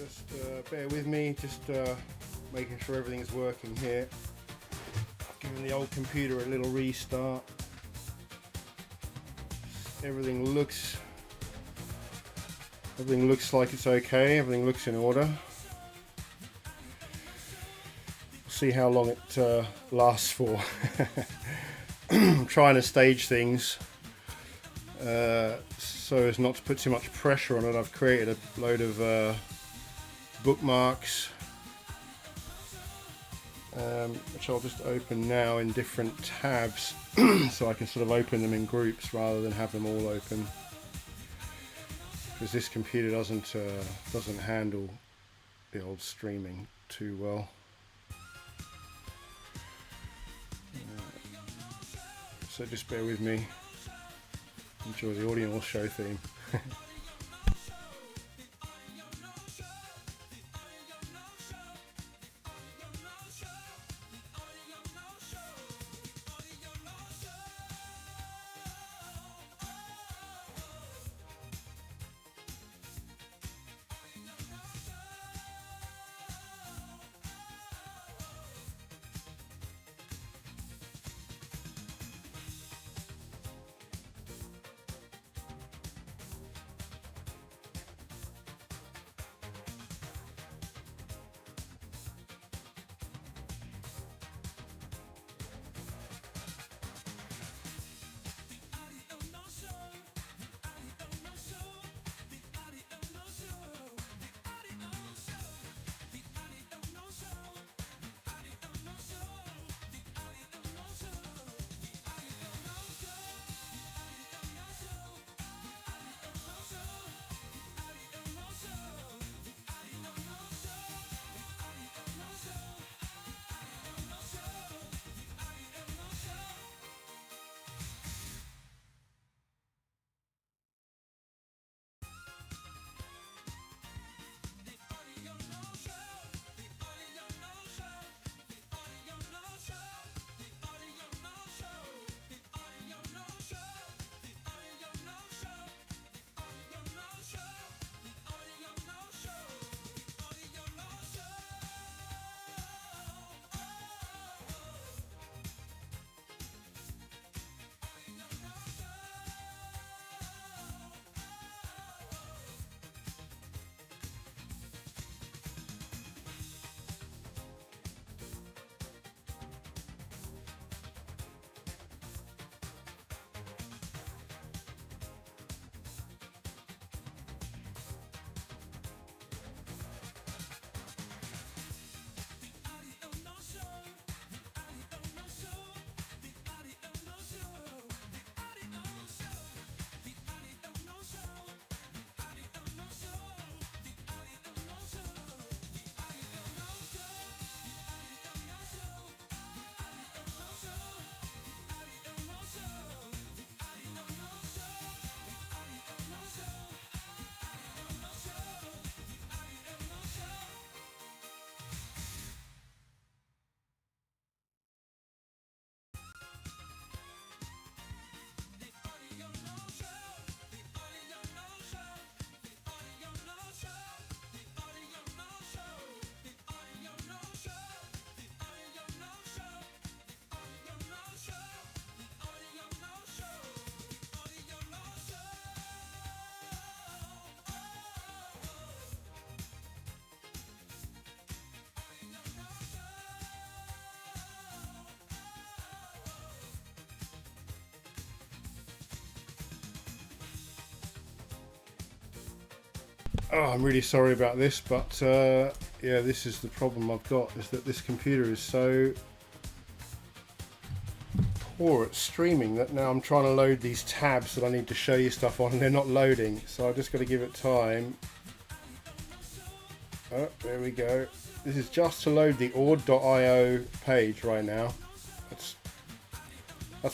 Just bear with me, just making sure everything is working here. I've given the old computer a little restart. Everything looks like it's okay, everything looks in order. See how long it lasts for. I'm trying to stage things so as not to put too much pressure on it. I've created a load of bookmarks, which I'll just open now in different tabs so I can sort of open them in groups rather than have them all open, because this computer doesn't handle the old streaming too well. So just bear with me, enjoy the audio show theme. Oh, I'm really sorry about this, but yeah, this is the problem I've got, is that this computer is so poor at streaming that now I'm trying to load these tabs that I need to show you stuff on and they're not loading, so I've just got to give it time. Oh, there we go. This is just to load the ord.io page right now. That's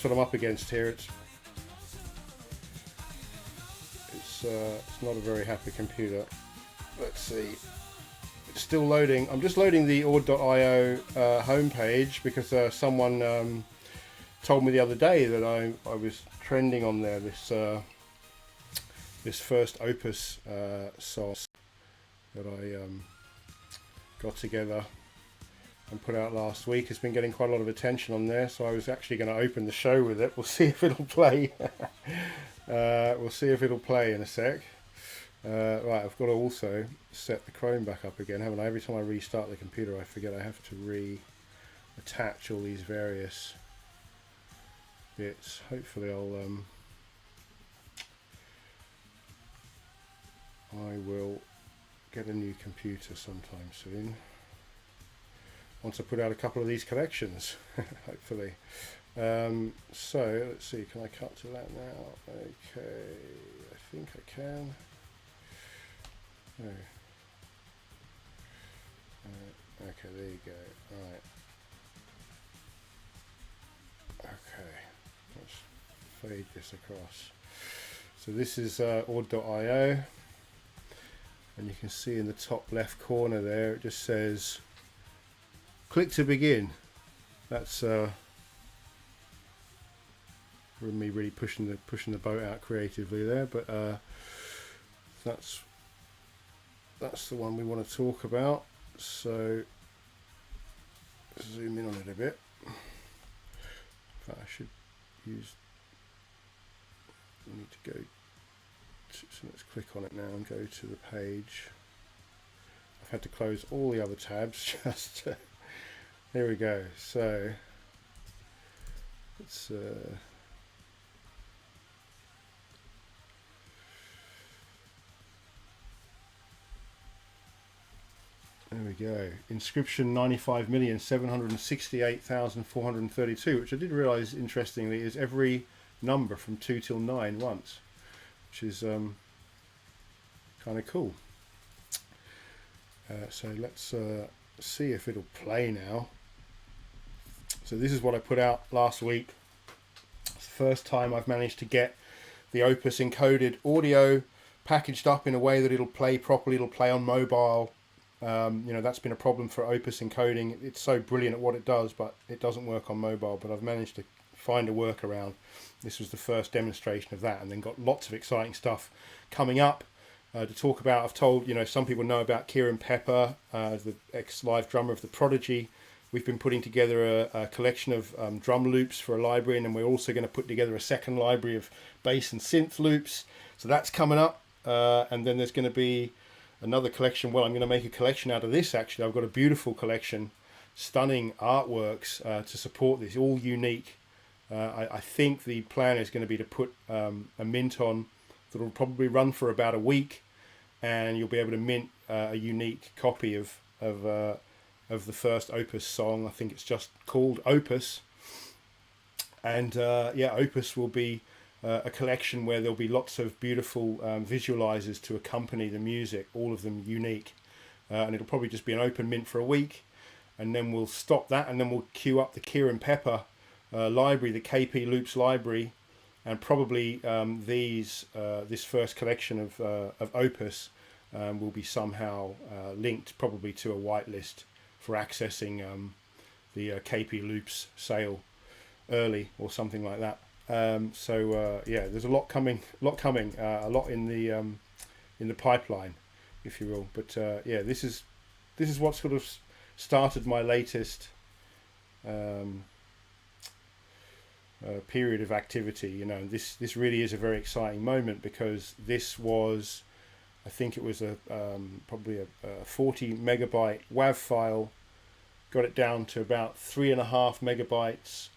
what I'm up against here. It's not a very happy computer. Let's see. It's still loading. I'm just loading the ord.io homepage because someone told me the other day that I was trending on there. This first Opus source. that I got together and put out last week. It's been getting quite a lot of attention on there, so I was actually going to open the show with it. We'll see if it'll play. We'll see if it'll play in a sec. Right, I've got to also set the Chrome back up again, haven't I? Every time I restart the computer I forget I have to reattach all these various bits. Hopefully I will get a new computer sometime soon, once I put out a couple of these collections, hopefully. So let's see, can I cut to that now? Okay, I think I can. No. Okay, there you go. Alright. Okay, let's fade this across. So this is Ord.io, and you can see in the top left corner there it just says click to begin. That's me really pushing the boat out creatively there, but that's the one we want to talk about. So zoom in on it a bit. In fact, I should use, I need to go to, so let's click on it now and go to the page. I've had to close all the other tabs just to, there we go. So it's there we go. Inscription 95,768,432, which I did realise, interestingly, is every number from 2 till 9 once, which is kind of cool. So let's see if it'll play now. So this is what I put out last week. It's the first time I've managed to get the Opus encoded audio packaged up in a way that it'll play properly. It'll play on mobile. You know, that's been a problem for Opus encoding. It's so brilliant at what it does, but it doesn't work on mobile. But I've managed to find a workaround. This was the first demonstration of that, and then got lots of exciting stuff coming up to talk about. I've told, you know, some people know about Kieran Pepper, the ex-live drummer of The Prodigy. We've been putting together a collection of drum loops for a library, and then we're also going to put together a second library of bass and synth loops. So that's coming up, and then there's going to be another collection. Well, I'm going to make a collection out of this, actually. I've got a beautiful collection, stunning artworks to support this, all unique. I think the plan is going to be to put a mint on that will probably run for about a week, and you'll be able to mint a unique copy of the first Opus song. I think it's just called Opus, and yeah, Opus will be a collection where there'll be lots of beautiful visualizers to accompany the music, all of them unique, and it'll probably just be an open mint for a week, and then we'll stop that, and then we'll queue up the Kieran Pepper library, the KP Loops library, and probably this first collection of Opus will be somehow linked probably to a whitelist for accessing the KP Loops sale early or something like that. So yeah, there's a lot coming, a lot in the pipeline, if you will. But yeah, this is what sort of started my latest period of activity. You know, this really is a very exciting moment, because this was, I think it was probably a 40 megabyte WAV file. Got it down to about 3.5 megabytes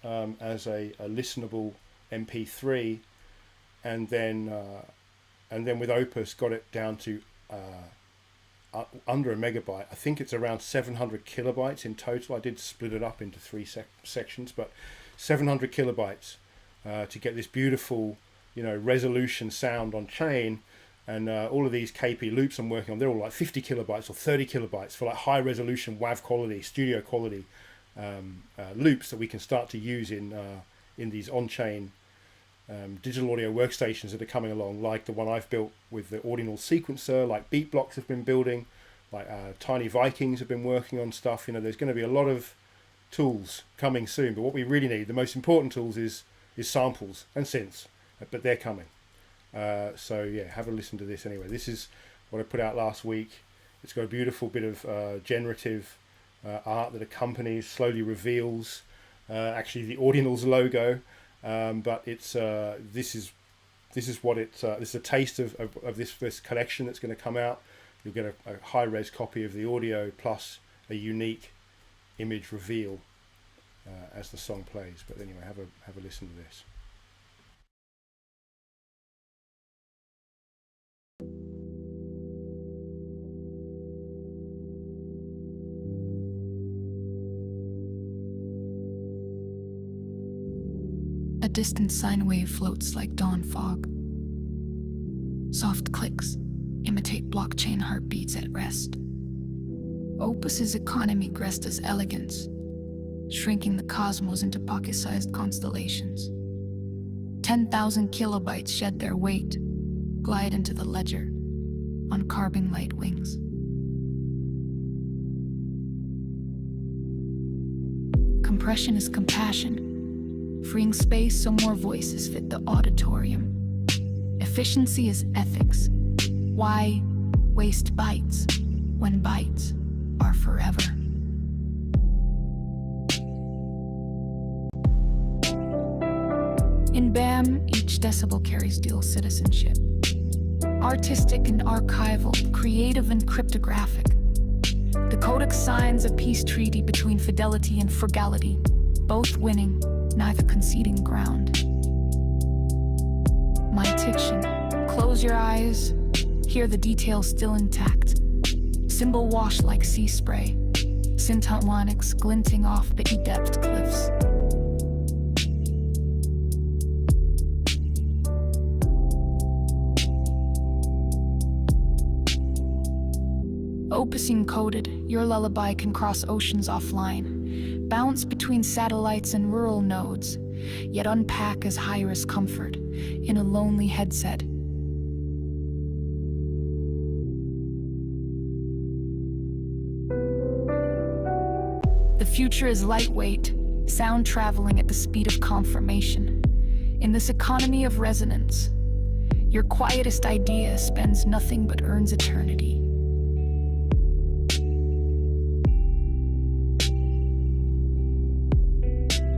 as a listenable MP3, and then with Opus got it down to under a megabyte. I think it's around 700 kilobytes in total. I did split it up into three sections, but 700 kilobytes to get this beautiful, you know, resolution sound on chain. And all of these KP loops I'm working on, they're all like 50 kilobytes or 30 kilobytes for like high resolution WAV quality, studio quality loops that we can start to use in these on-chain digital audio workstations that are coming along, like the one I've built with the Ordinal sequencer, like Beatblocks have been building, like Tiny Vikings have been working on stuff. You know, there's going to be a lot of tools coming soon, but what we really need, the most important tools, is samples and synths, but they're coming. So yeah, have a listen to this anyway. This is what I put out last week. It's got a beautiful bit of generative art that accompanies, slowly reveals actually the Ordinals logo, but it's this is what it's this is a taste of this collection that's going to come out. You'll get a high-res copy of the audio plus a unique image reveal as the song plays. But anyway, have a listen to this. A distant sine wave floats like dawn fog. Soft clicks imitate blockchain heartbeats at rest. Opus's economy gressed as elegance, shrinking the cosmos into pocket-sized constellations. 10,000 kilobytes shed their weight, glide into the ledger on carbon light wings. Compression is compassion, freeing space so more voices fit the auditorium. Efficiency is ethics. Why waste bytes when bytes are forever? In BAM, each decibel carries dual citizenship. Artistic and archival, creative and cryptographic. The codex signs a peace treaty between fidelity and frugality, both winning, neither conceding ground. My diction. Close your eyes, hear the details still intact. Symbol wash like sea spray, syntharmonics glinting off the e-depth cliffs. Opus encoded, your lullaby can cross oceans offline, bounce between satellites and rural nodes, yet unpack as high-risk comfort in a lonely headset. The future is lightweight, sound traveling at the speed of confirmation. In this economy of resonance, your quietest idea spends nothing but earns eternity.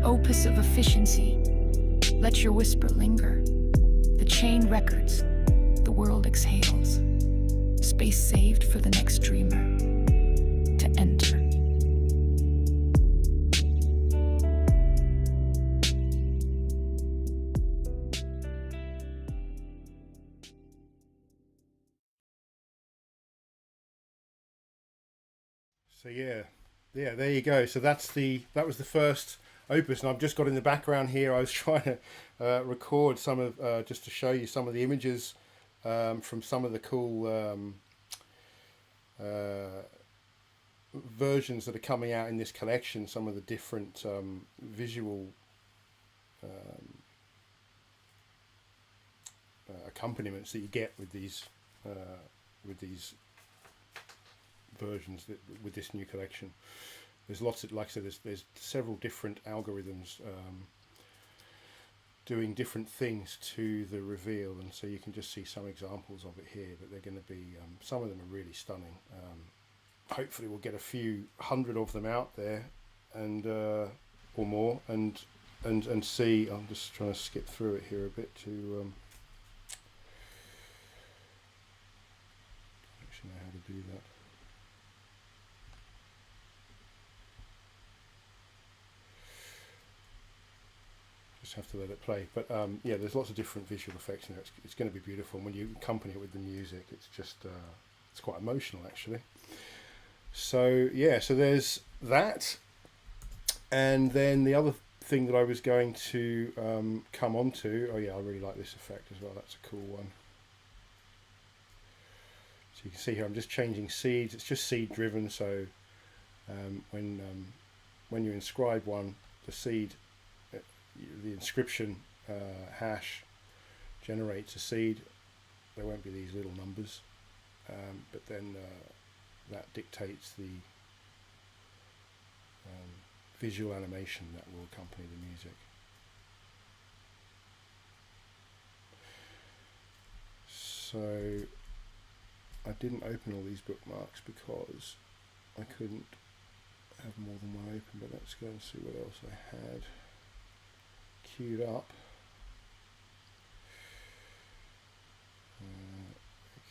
Opus of efficiency, let your whisper linger. The chain records, the world exhales. Space saved for the next dreamer to enter. So yeah, there you go. So that was the first Opus, and I've just got in the background here. I was trying to record some of just to show you some of the images from some of the cool versions that are coming out in this collection. Some of the different visual accompaniments that you get with these versions with this new collection. There's lots of, like I said, there's several different algorithms doing different things to the reveal, and so you can just see some examples of it here, but they're going to be some of them are really stunning. Hopefully we'll get a few hundred of them out there, and or more, and see. I'm just trying to skip through it here a bit to actually know how to do that. Just have to let it play, but yeah, there's lots of different visual effects in there. It's going to be beautiful, and when you accompany it with the music, it's just it's quite emotional actually. So yeah, so there's that, and then the other thing that I was going to come on to, oh yeah, I really like this effect as well. That's a cool one. So you can see here I'm just changing seeds. It's just seed driven, so when you inscribe one, the seed, the inscription hash generates a seed. There won't be these little numbers, but then that dictates the visual animation that will accompany the music. So I didn't open all these bookmarks because I couldn't have more than one open, but let's go and see what else I had queued up.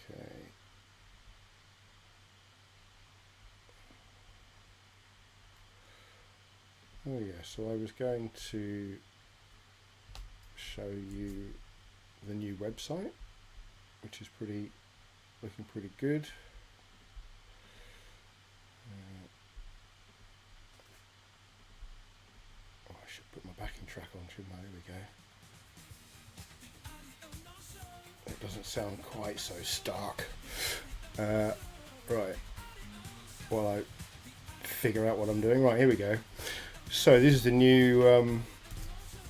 Okay. Oh yeah, so I was going to show you the new website, which is looking pretty good. I should put my backing track on, shouldn't I? There we go. It doesn't sound quite so stark. Right. While I figure out what I'm doing. Right, here we go. So this is the new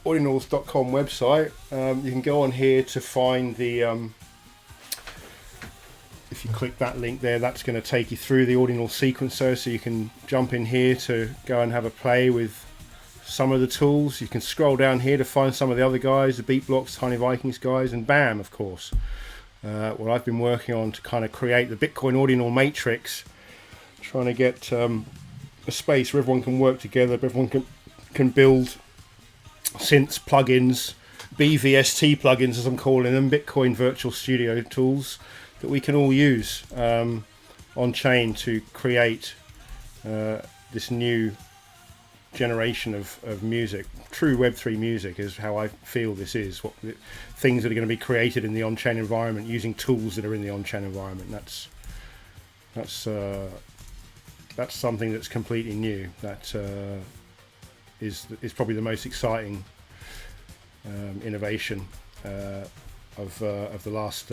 Audionauts.com website. You can go on here to find the if you click that link there, that's going to take you through the Audionaut sequencer, so you can jump in here to go and have a play with some of the tools. You can scroll down here to find some of the other guys, the Beat Blocks, Tiny Vikings guys, and BAM, of course. What I've been working on to kind of create the Bitcoin Audionaut matrix, trying to get a space where everyone can work together, everyone can build synths, plugins, BVST plugins as I'm calling them, Bitcoin Virtual Studio tools that we can all use on chain to create this new generation of music. True Web3 music is how I feel this is. What things that are going to be created in the on-chain environment using tools that are in the on-chain environment. That's something that's completely new. That is probably the most exciting innovation of the last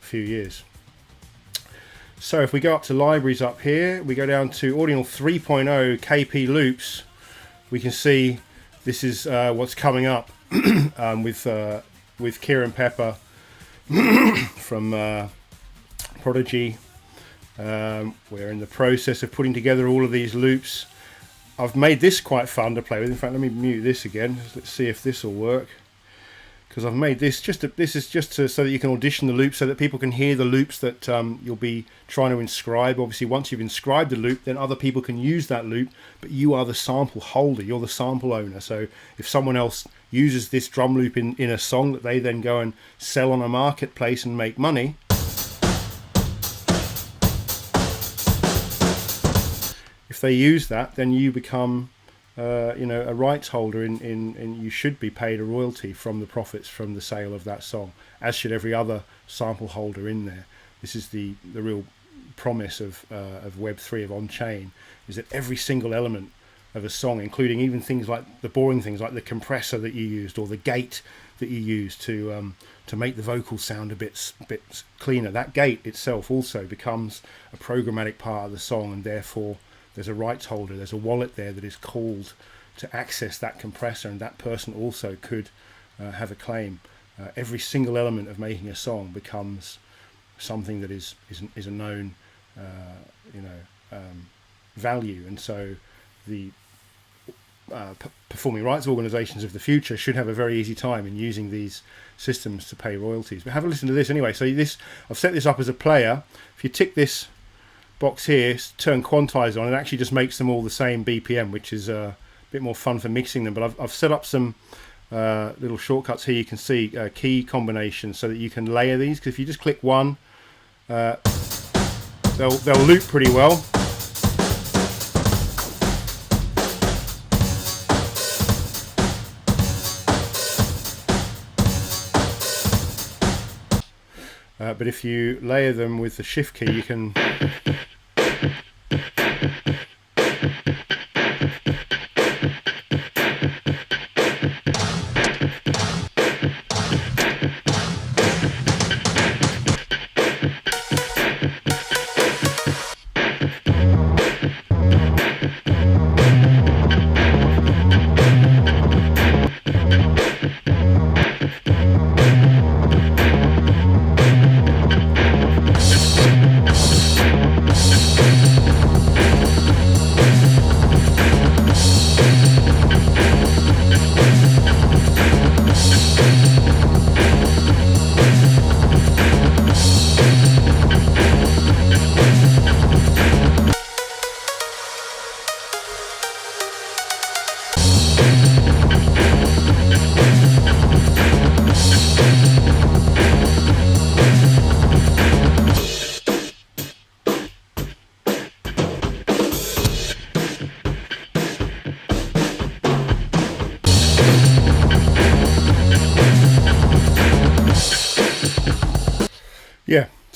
few years. So if we go up to libraries up here, we go down to Audionaut 3.0 KP loops, we can see this is what's coming up with Kieran Pepper from Prodigy. We're in the process of putting together all of these loops. I've made this quite fun to play with. In fact, let me mute this again. Let's see if this will work. Because I've made this so that you can audition the loop, so that people can hear the loops that you'll be trying to inscribe. Obviously, once you've inscribed the loop, then other people can use that loop, but you are the sample holder, you're the sample owner. So if someone else uses this drum loop in a song that they then go and sell on a marketplace and make money, if they use that, then you become a rights holder and you should be paid a royalty from the profits from the sale of that song, as should every other sample holder in there. This is the real promise of Web3, of on-chain, is that every single element of a song, including even things like the boring things like the compressor that you used or the gate that you used to make the vocals sound a bit cleaner, that gate itself also becomes a programmatic part of the song, and therefore there's a rights holder, there's a wallet there that is called to access that compressor, and that person also could have a claim. Every single element of making a song becomes something that is a known value, and so the performing rights organisations of the future should have a very easy time in using these systems to pay royalties. But have a listen to this anyway. So I've set this up as a player. If you tick this box here, turn quantize on, it actually just makes them all the same BPM, which is a bit more fun for mixing them. But I've set up some little shortcuts here. You can see key combinations so that you can layer these, because if you just click one, they'll loop pretty well. But if you layer them with the shift key, you can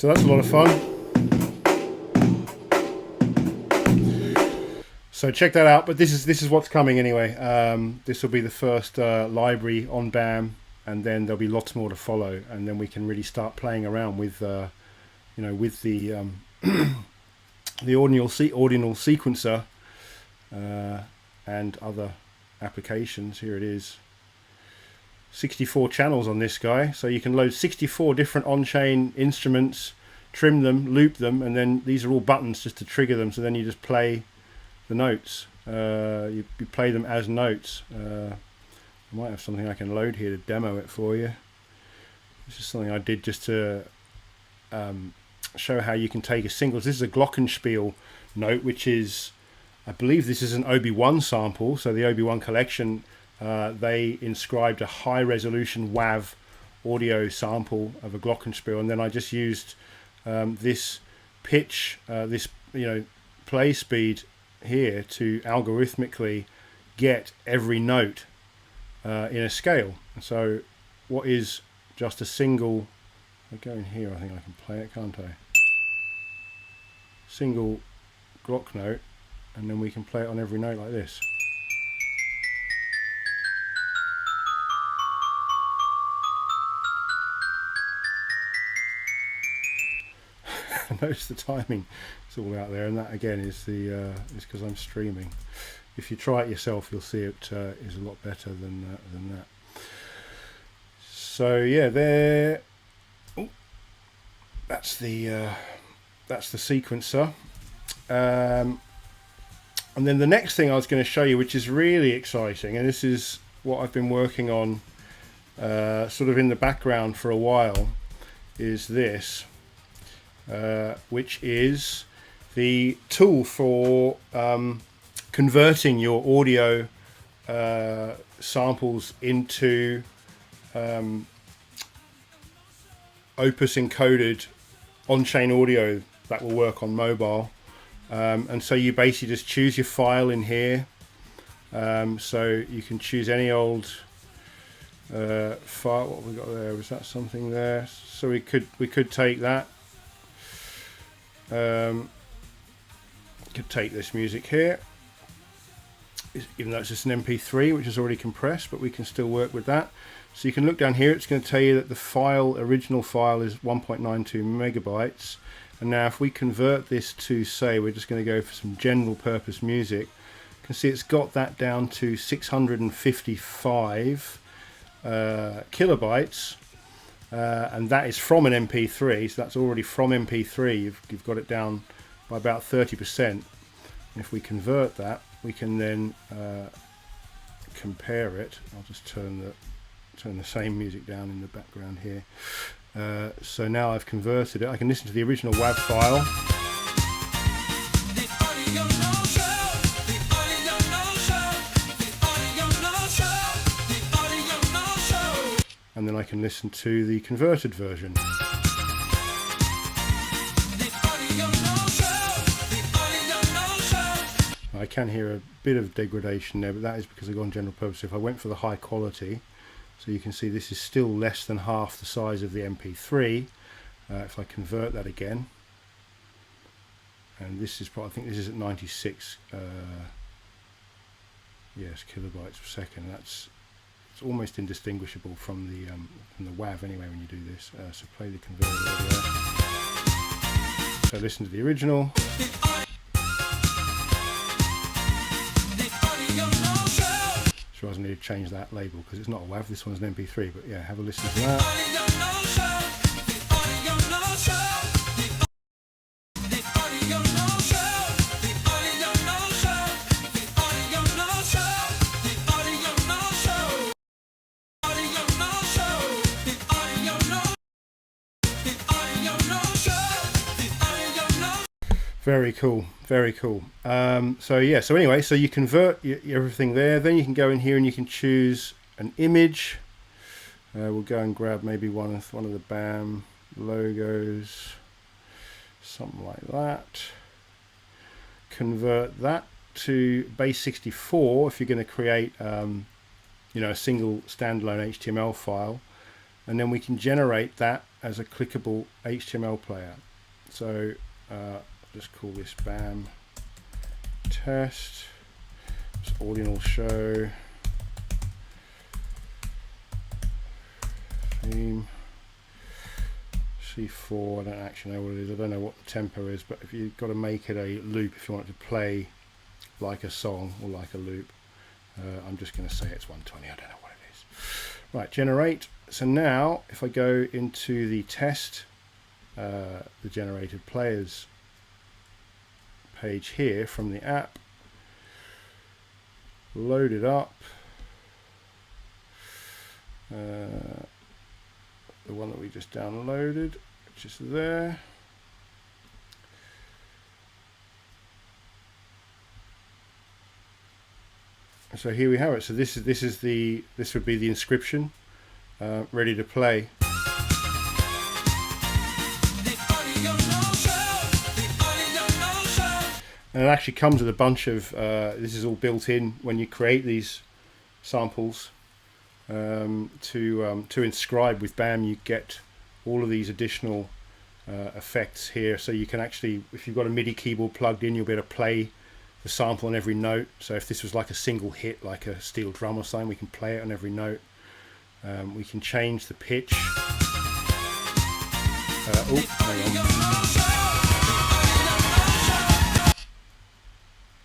So that's a lot of fun. So check that out. But this is what's coming anyway. This will be the first library on BAM, and then there'll be lots more to follow, and then we can really start playing around with with the the ordinal sequencer and other applications. Here it is. 64 channels on this guy, so you can load 64 different on-chain instruments, trim them, loop them, and then these are all buttons just to trigger them, so then you just play the notes. You play them as notes. I might have something I can load here to demo it for you. This is something I did just to show how you can take a single. This is a glockenspiel note, which is, I believe this is an OB1 sample, so the OB1 collection, they inscribed a high resolution WAV audio sample of a glockenspiel, and then I just used this pitch, this play speed here to algorithmically get every note in a scale. So what is just a single, I go in here, I think I can play it, can't I? Single Glock note, and then we can play it on every note like this. Notice the timing, it's all out there, and that again is because I'm streaming. If you try it yourself, you'll see it is a lot better than that. So yeah, there. Oh, that's the sequencer. And then the next thing I was going to show you, which is really exciting, and this is what I've been working on sort of in the background for a while, is this. Which is the tool for converting your audio samples into Opus encoded on-chain audio that will work on mobile. And so you basically just choose your file in here. So you can choose any old file. What have we got there? Was that something there? So we could take that. Could take this music here, even though it's just an MP3 which is already compressed, but we can still work with that. So you can look down here, it's going to tell you that the original file is 1.92 megabytes, and now if we convert this to, say, we're just going to go for some general purpose music, you can see it's got that down to 655 kilobytes. And that is from an MP3, so that's already from MP3. You've got it down by about 30%. And if we convert that, we can then compare it. I'll just turn the same music down in the background here. So now I've converted it. I can listen to the original WAV file. And then I can listen to the converted version. I can hear a bit of degradation there, but that is because I go on general purpose. If I went for the high quality, so you can see this is still less than half the size of the MP3. If I convert that again, and this is probably, I think this is at 96 kilobytes per second. It's almost indistinguishable from the WAV anyway when you do this. So play the converter over there. So listen to the original. Sure, I need to change that label because it's not a WAV. This one's an MP3. But yeah, have a listen to that. Very cool, very cool. So yeah, so anyway, so you convert everything there, then you can go in here and you can choose an image. We'll go and grab maybe one of the BAM logos, something like that. Convert that to base 64 if you're going to create a single standalone HTML file, and then we can generate that as a clickable HTML player. So just call this BAM test. Just audio will show theme C4. I don't actually know what it is. I don't know what the tempo is, but if you've got to make it a loop, if you want it to play like a song or like a loop, I'm just going to say it's 120. I don't know what it is. Right, generate. So now if I go into the test, the generated players page here from the app, load it up, the one that we just downloaded, which is there. So here we have it. So this would be the inscription, ready to play. And it actually comes with a bunch of, this is all built in when you create these samples. To inscribe with BAM, you get all of these additional effects here. So you can actually, if you've got a MIDI keyboard plugged in, you'll be able to play the sample on every note. So if this was like a single hit, like a steel drum or something, we can play it on every note. We can change the pitch. Oh, hang on.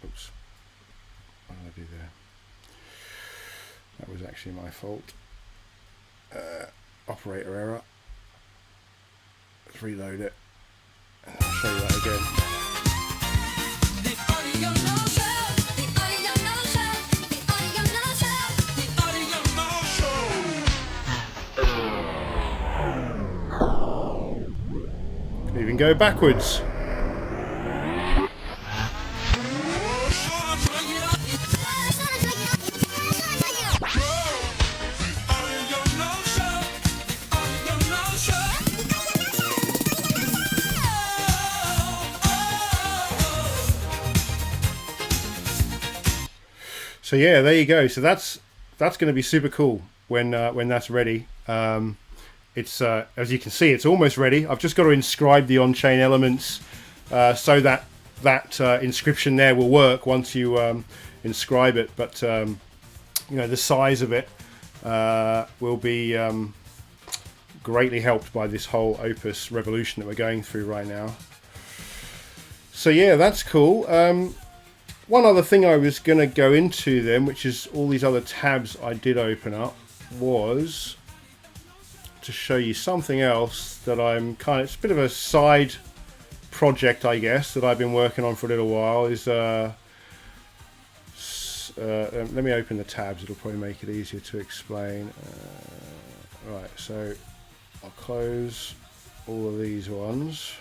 Oops. What did I do there? That was actually my fault. Operator error. Let's reload it. And I'll show you that again. Can even go backwards. So yeah, there you go. So that's going to be super cool when that's ready. It's as you can see, it's almost ready. I've just got to inscribe the on-chain elements so that inscription there will work once you inscribe it. But you know, the size of it will be greatly helped by this whole Opus revolution that we're going through right now. So yeah, that's cool. One other thing I was going to go into then, which is all these other tabs I did open up, was to show you something else that I'm it's a bit of a side project, I guess, that I've been working on for a little while. Is let me open the tabs, it'll probably make it easier to explain. Right, so I'll close all of these ones.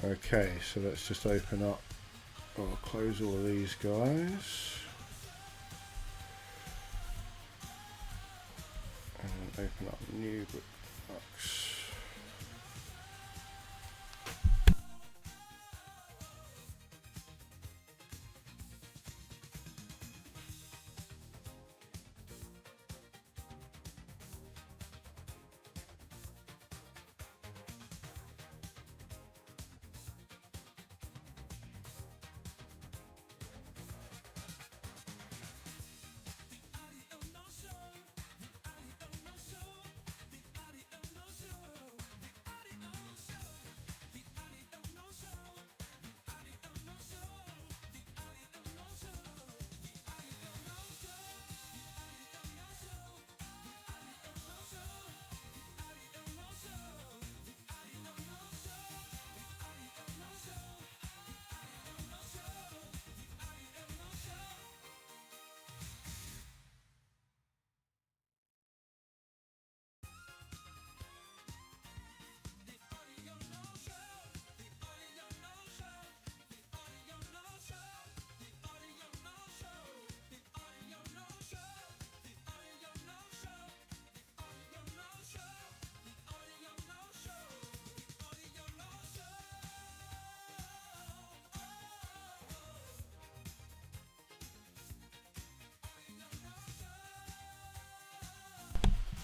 Okay, so let's just open up, I'll close all of these guys and open up new bookmarks.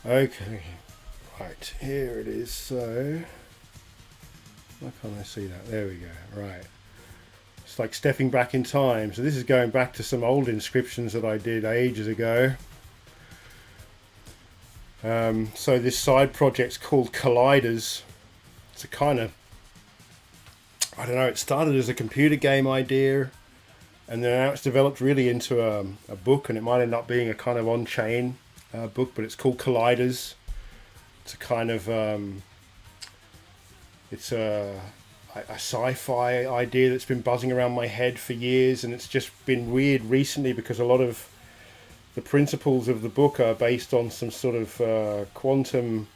Okay, right, here it is. So, why can't I see that? There we go, right. It's like stepping back in time. So this is going back to some old inscriptions that I did ages ago. So this side project's called Colliders. It's a kind of, I don't know, it started as a computer game idea, and then now it's developed really into a book, and it might end up being a kind of on-chain book, but it's called Colliders. It's a kind of, it's a sci-fi idea that's been buzzing around my head for years, and it's just been weird recently because a lot of the principles of the book are based on some sort of quantum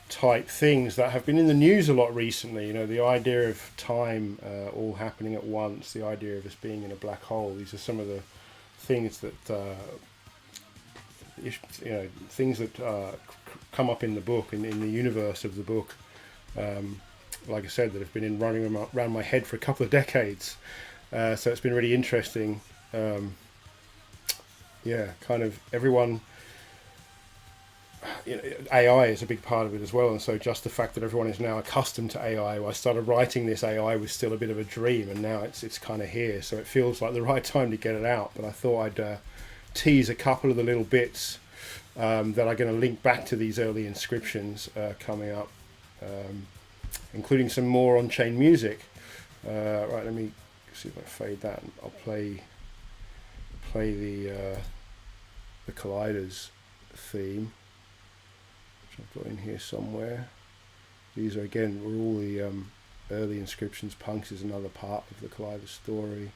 type things that have been in the news a lot recently. You know, the idea of time all happening at once, the idea of us being in a black hole. These are some of the things that things that come up in the book, in the universe of the book. Like I said, that have been running around my head for a couple of decades. So it's been really interesting. Kind of everyone, AI is a big part of it as well, and so just the fact that everyone is now accustomed to AI. When I started writing this, AI was still a bit of a dream, and now it's kind of here, so it feels like the right time to get it out. But I thought I'd tease a couple of the little bits that are going to link back to these early inscriptions coming up, including some more on-chain music. Right, let me see if I fade that. I'll play the Colliders theme, which I've got in here somewhere. These are again were all the early inscriptions. Punks is another part of the Colliders story.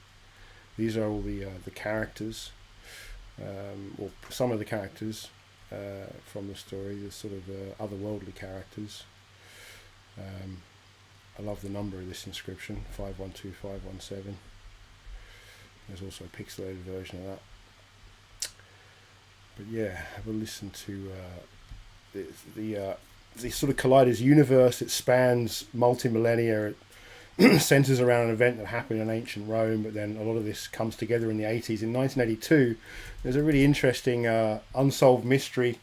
These are all the characters, or some of the characters from the story. The sort of otherworldly characters. I love the number of this inscription, 512517. There's also a pixelated version of that. But yeah, have a listen to the sort of Colliders universe. It spans multi-millennia. It centers around an event that happened in ancient Rome, but then a lot of this comes together in the 80s. In 1982, there's a really interesting unsolved mystery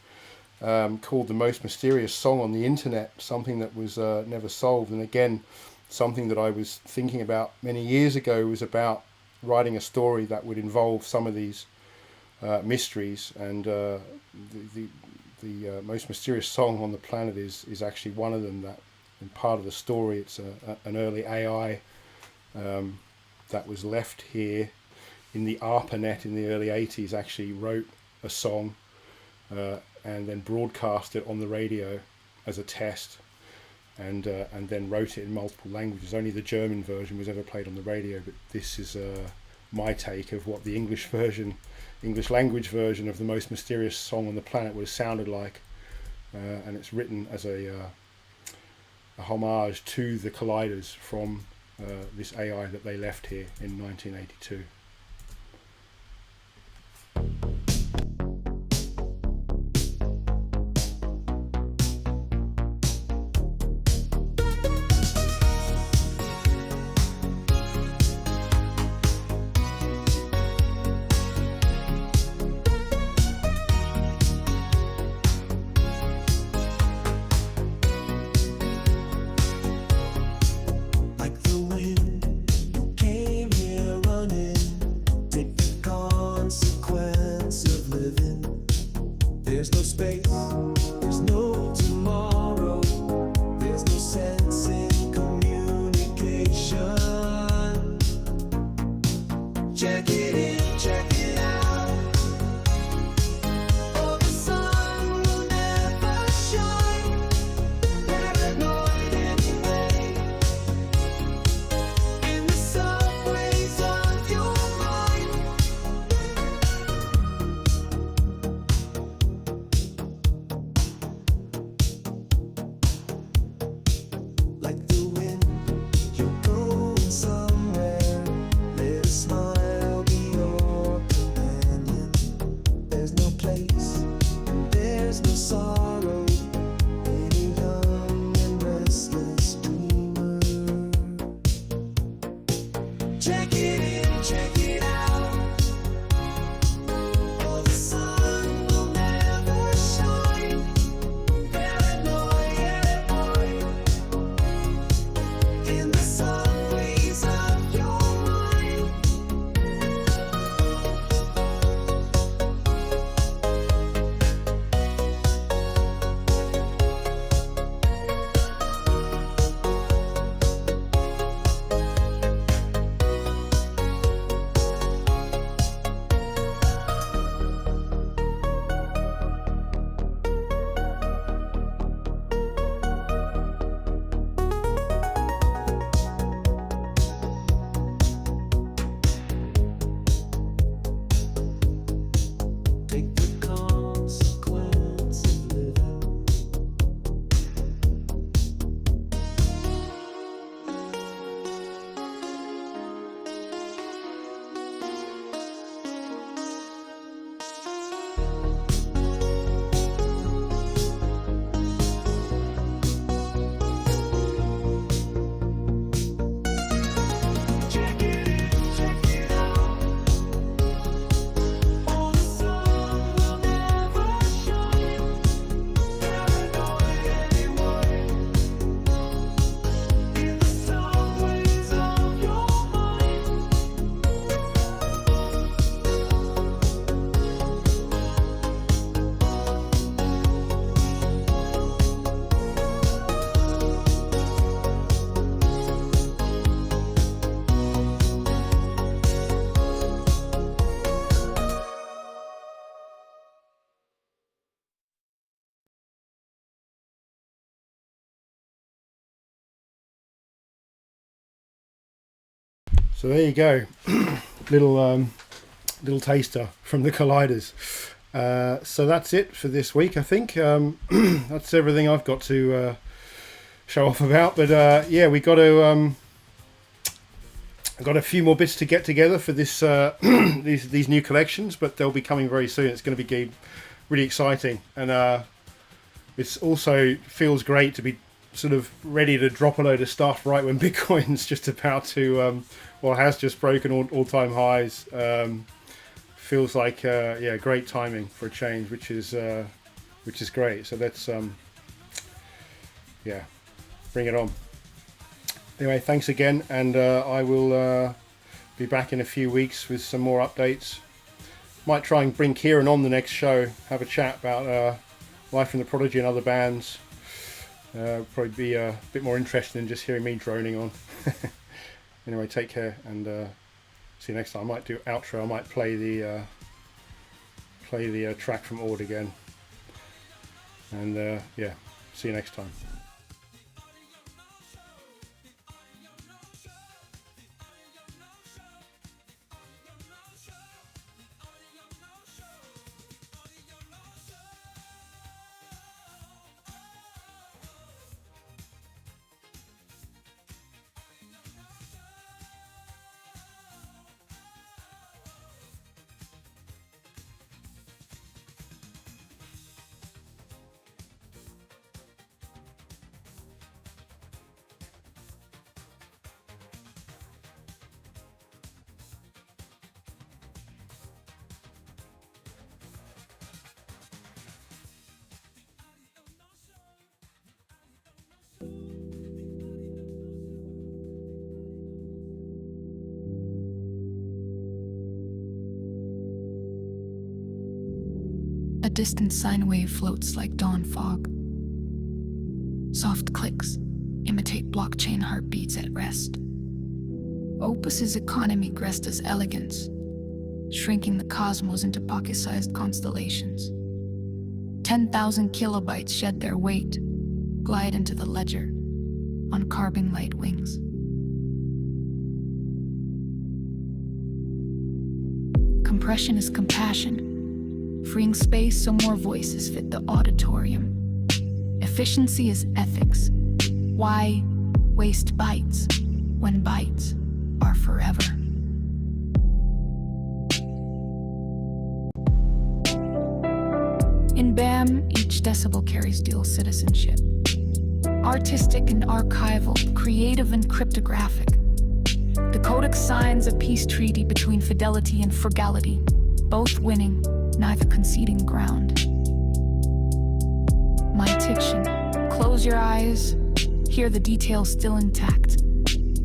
called The Most Mysterious Song on the Internet, something that was never solved. And again, something that I was thinking about many years ago was about writing a story that would involve some of these mysteries, and the most mysterious song on the planet is actually one of them. That, in part of the story, it's an early AI that was left here in the ARPANET in the early 80s. Actually wrote a song and then broadcast it on the radio as a test, and then wrote it in multiple languages. Only the German version was ever played on the radio, but this is my take of what the English language version of The Most Mysterious Song on the Planet would have sounded like, and it's written as a homage to the Colliders from this AI that they left here in 1982. Shine. So there you go, little taster from the colliders. So that's it for this week, I think. That's everything I've got to show off about. But yeah, we got to. I've got a few more bits to get together for this these new collections, but they'll be coming very soon. It's going to be really exciting, and it's also feels great to be sort of ready to drop a load of stuff right when Bitcoin's just about to, has just broken all-time highs. Feels like yeah, great timing for a change, which is great. So let's yeah, bring it on. Anyway, thanks again, and I will be back in a few weeks with some more updates. Might try and bring Kieran on the next show, have a chat about Life in the Prodigy and other bands. Probably be a bit more interesting than just hearing me droning on. Anyway, take care, and see you next time. I might do outro. I might play the track from Ord again, and yeah, see you next time. A distant sine wave floats like dawn fog. Soft clicks imitate blockchain heartbeats at rest. Opus's economy gressed as elegance, shrinking the cosmos into pocket-sized constellations. 10,000 kilobytes shed their weight, glide into the ledger on carbon light wings. Compression is compassion, freeing space so more voices fit the auditorium. Efficiency is ethics. Why waste bytes when bytes are forever? In BAM, each decibel carries dual citizenship. Artistic and archival, creative and cryptographic. The codex signs a peace treaty between fidelity and frugality, both winning, neither conceding ground. My diction, close your eyes, hear the details still intact.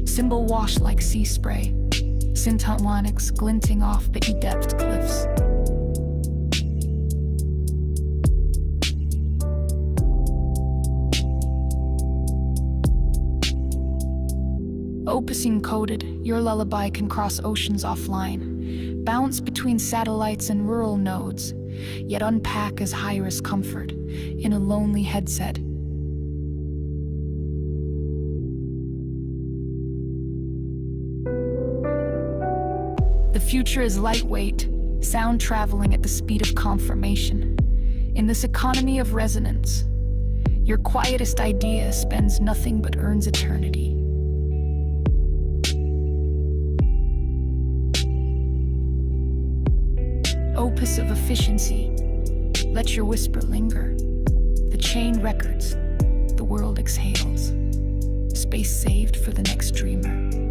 Symbol wash like sea spray, synth harmonics glinting off bitty depth cliffs. Opus encoded, your lullaby can cross oceans offline, bounce between satellites and rural nodes, yet unpack as high-risk comfort in a lonely headset. The future is lightweight, sound traveling at the speed of confirmation. In this economy of resonance, your quietest idea spends nothing but earns eternity. Opus of efficiency, let your whisper linger. The chain records, the world exhales. Space saved for the next dreamer.